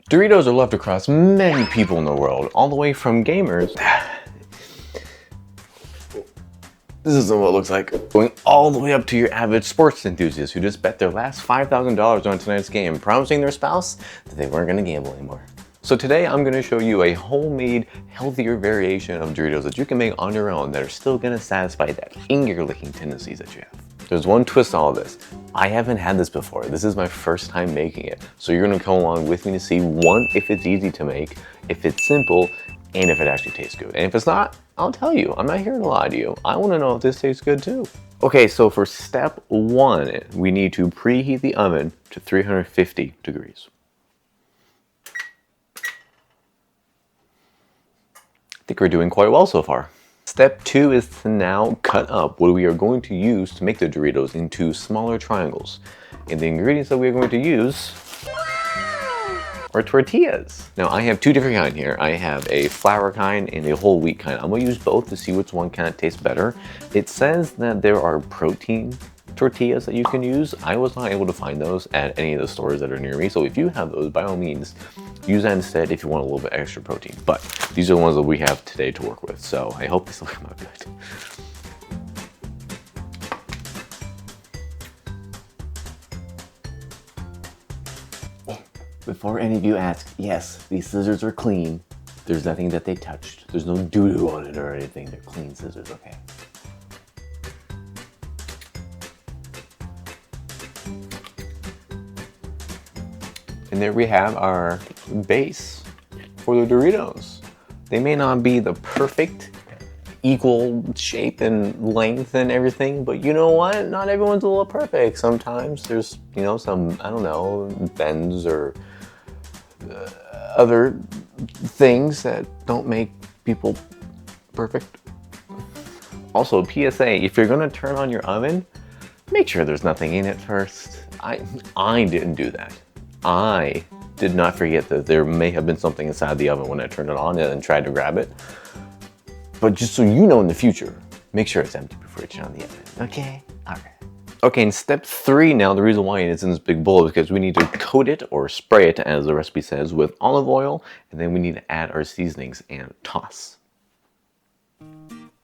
Doritos are loved across many people in the world, all the way from gamers. This isn't what it looks like. Going all the way up to your avid sports enthusiasts who just bet their last $5,000 on tonight's game, promising their spouse that they weren't gonna gamble anymore. So today I'm gonna show you a homemade, healthier variation of Doritos that you can make on your own that are still gonna satisfy that finger-licking tendencies that you have. There's one twist to all this. I haven't had this before. This is my first time making it. So you're gonna come along with me to see, one, if it's easy to make, if it's simple, and if it actually tastes good. And if it's not, I'll tell you. I'm not here to lie to you. I wanna know if this tastes good too. Okay, so for step one, we need to preheat the oven to 350 degrees. I think we're doing quite well so far. Step two is to now cut up what we are going to use to make the Doritos into smaller triangles. And the ingredients that we are going to use are tortillas. Now I have two different kinds here. I have a flour kind and a whole wheat kind. I'm gonna use both to see which one kind of tastes better. It says that there are protein tortillas that you can use. I was not able to find those at any of the stores that are near me. So if you have those, by all means, use that instead if you want a little bit extra protein. But these are the ones that we have today to work with. So I hope this will come out good. Before any of you ask, yes, these scissors are clean. There's nothing that they touched. There's no doo-doo on it or anything. They're clean scissors, okay? And there we have our base for the Doritos. They may not be the perfect equal shape and length and everything, but you know what? Not everyone's a little perfect. Sometimes there's, you know, some, I don't know, bends or other things that don't make people perfect. Also, PSA, if you're gonna turn on your oven, make sure there's nothing in it first. I didn't do that. I did not forget that there may have been something inside the oven when I turned it on and then tried to grab it. But just so you know in the future, make sure it's empty before you turn on the oven, okay? All right. Okay, in step three now, the reason why it's in this big bowl is because we need to coat it or spray it, as the recipe says, with olive oil, and then we need to add our seasonings and toss.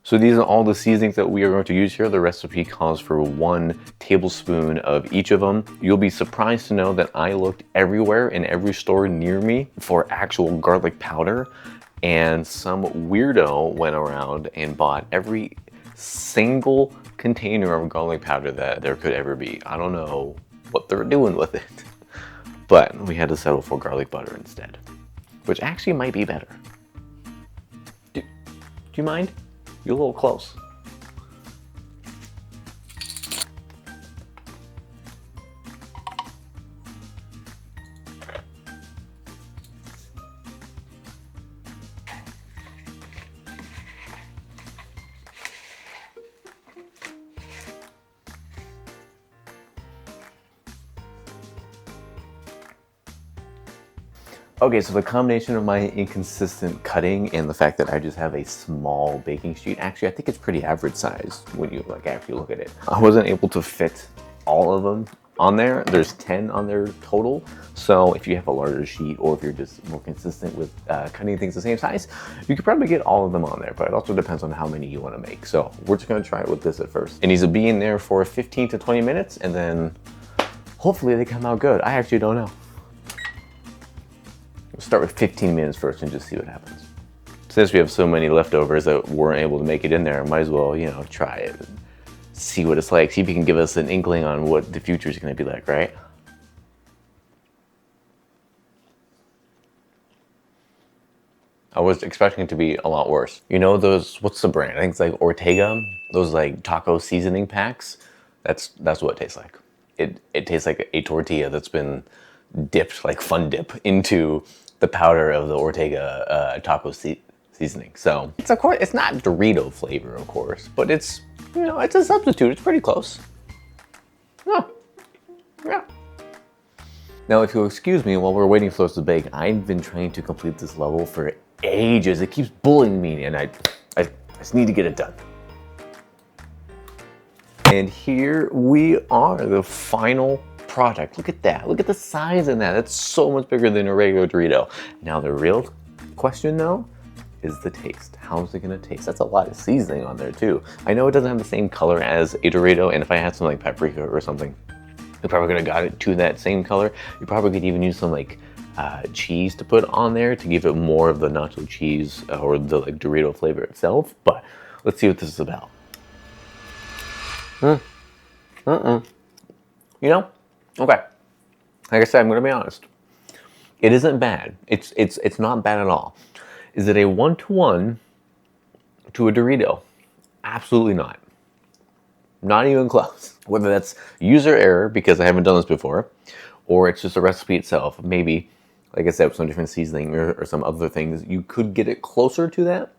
So these are all the seasonings that we are going to use here. The recipe calls for 1 tablespoon of each of them. You'll be surprised to know that I looked everywhere in every store near me for actual garlic powder, and some weirdo went around and bought every single container of garlic powder that there could ever be. I don't know what they're doing with it, but we had to settle for garlic butter instead, which actually might be better. Do you mind? You're a little close. Okay, so the combination of my inconsistent cutting and the fact that I just have a small baking sheet, actually I think it's pretty average size when you actually look at it. I wasn't able to fit all of them on there. There's 10 on there total. So if you have a larger sheet or if you're just more consistent with cutting things the same size, you could probably get all of them on there, but it also depends on how many you want to make. So we're just gonna try it with this at first. It needs to be in there for 15 to 20 minutes and then hopefully they come out good. I actually don't know. We'll start with 15 minutes first and just see what happens. Since we have so many leftovers that weren't able to make it in there, I might as well, you know, try it and see what it's like. See if you can give us an inkling on what the future is going to be like, right? I was expecting it to be a lot worse. You know those, what's the brand? I think it's like Ortega, those like taco seasoning packs. That's what it tastes like. It tastes like a tortilla that's been dipped, like fun dip, into the powder of the Ortega taco seasoning. So it's, of course, it's not Dorito flavor, of course, but it's, you know, it's a substitute. It's pretty close. Oh, yeah. Now, if you'll excuse me while we're waiting for those to bake, I've been trying to complete this level for ages. It keeps bullying me, and I just need to get it done. And here we are, the final product. Look at that. Look at the size in that. That's so much bigger than a regular Dorito. Now the real question though is the taste. How's it gonna taste? That's a lot of seasoning on there too. I know it doesn't have the same color as a Dorito, and if I had some like paprika or something, you probably could have got it to that same color. You probably could even use some like cheese to put on there to give it more of the nacho cheese or the like Dorito flavor itself. But let's see what this is about. You know, okay. Like I said, I'm gonna be honest. It isn't bad. It's not bad at all. Is it a one-to-one to a Dorito? Absolutely not. Not even close. Whether that's user error because I haven't done this before, or it's just a recipe itself. Maybe, like I said, with some different seasoning or some other things, you could get it closer to that.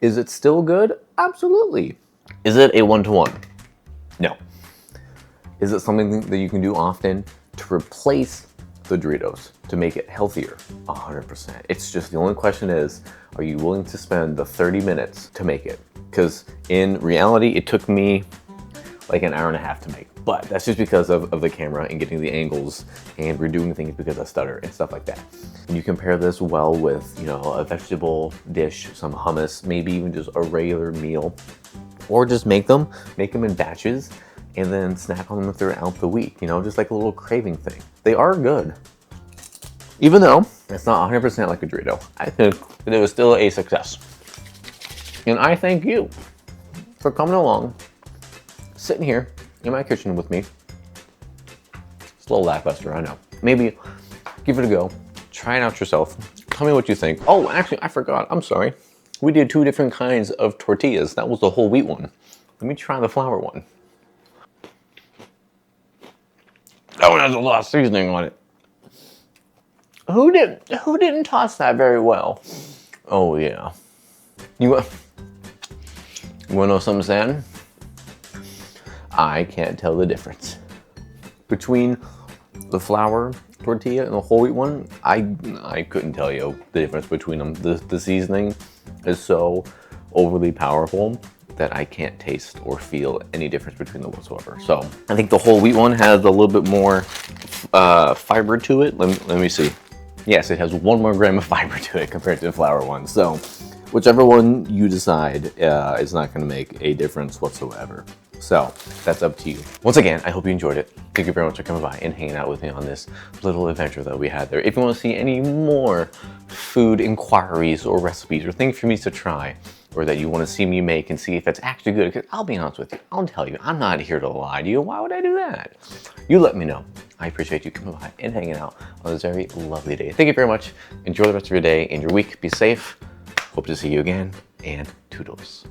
Is it still good? Absolutely. Is it a one-to-one? No. Is it something that you can do often to replace the Doritos, to make it healthier? 100%. It's just the only question is, are you willing to spend the 30 minutes to make it? Because in reality, it took me like an hour and a half to make. But that's just because of the camera and getting the angles and redoing things because I stutter and stuff like that. And you compare this well with, you know, a vegetable dish, some hummus, maybe even just a regular meal, or just make them in batches and then snack on them throughout the week, you know, just like a little craving thing. They are good. Even though it's not 100% like a Dorito, I think that it was still a success. And I thank you for coming along, sitting here in my kitchen with me. It's a little lackluster, I know. Maybe give it a go, try it out yourself. Tell me what you think. Oh, actually, I forgot, I'm sorry. We did 2 different kinds of tortillas. That was the whole wheat one. Let me try the flour one. That one has a lot of seasoning on it. Who didn't toss that very well? Oh yeah. You wanna know something sad? I can't tell the difference between the flour tortilla and the whole wheat one. I couldn't tell you the difference between them. The seasoning is so overly powerful that I can't taste or feel any difference between them whatsoever. So I think the whole wheat one has a little bit more fiber to it. Let me see. Yes, it has 1 more gram of fiber to it compared to the flour one. So whichever one you decide is not gonna make a difference whatsoever. So that's up to you. Once again, I hope you enjoyed it. Thank you very much for coming by and hanging out with me on this little adventure that we had there. If you want to see any more food inquiries or recipes or things for me to try, or that you want to see me make and see if it's actually good, because I'll be honest with you, I'll tell you, I'm not here to lie to you. Why would I do that? You let me know. I appreciate you coming by and hanging out on this very lovely day. Thank you very much. Enjoy the rest of your day and your week. Be safe. Hope to see you again, and toodles.